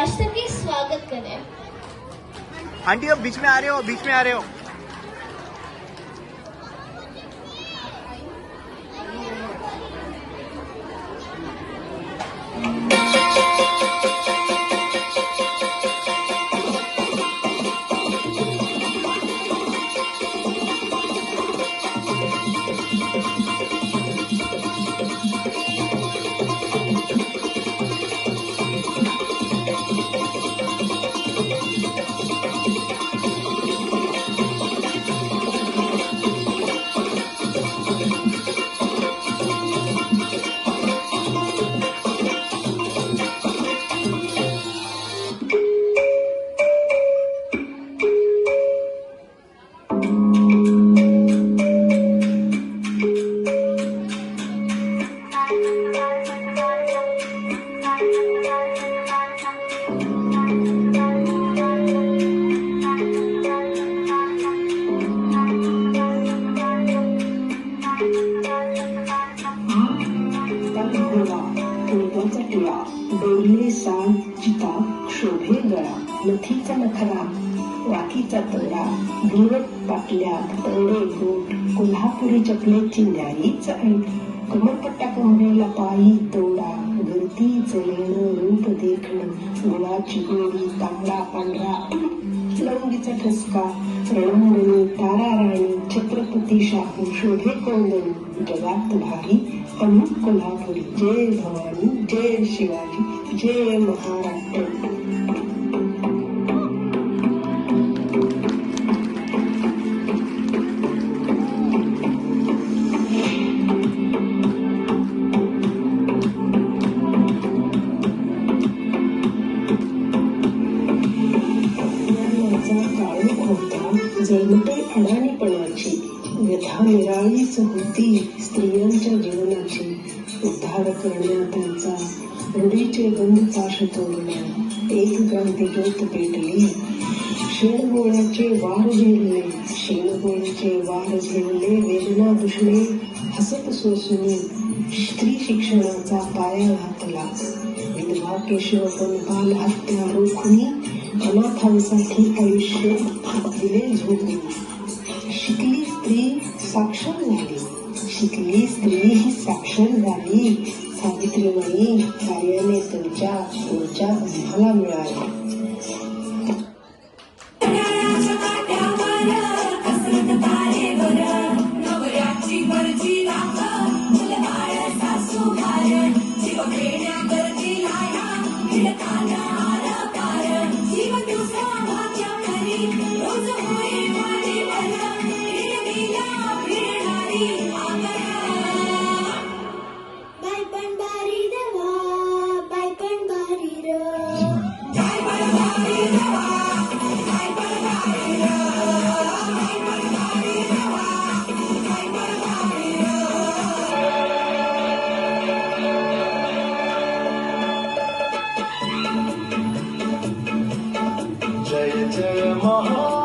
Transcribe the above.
राष्ट्र की स्वागत करें। आंटी अब बीच में आ रहे हो, बीच में आ रहे हो। डोरले साल चिता शोभे गळा नथीचा नखरा वाकीचा तोडा भुरट पाटल्यात तळडे बोट कोल्हापुरी चपलेची न्यायीच ऐट कमरपट्टा कमरेला पायी तोडा घरतीच लेणं रूप देखणं गुळाची गोडी तांबडा पांढरा लवंगीचा ठसका रणमणी तारा राणी छत्रपती शाहू शोभे कोंदणी जगात भारी अमुक कोल्हापुरी जय भवानी जय शिवाजी जय महाराष्ट्र। जणते अडाणीपणाची व्यथा निराळीच होती स्त्रियांच्या जीवनाची उद्धार करण्या त्यांचा रूढीचे बंद पाश तोडण्या एक क्रांती ज्योत पेटली शेणगोळ्याचे वार झेलले शेणगोळ्याचे वार झेलले वेदना दुषणे हसत सोसुनी स्त्री शिक्षणाचा पाया घातला विधवा केशवपण बाल हत्या रोखुनी अनाथांसाठी आयुष्य दिले झोपून शिकली स्त्री साक्षर झाली शिकली स्त्री ही साक्षर झाली सावित्रीबाई कार्याने तुमच्या पुढच्या आम्हाला मिळाले। जय जय महा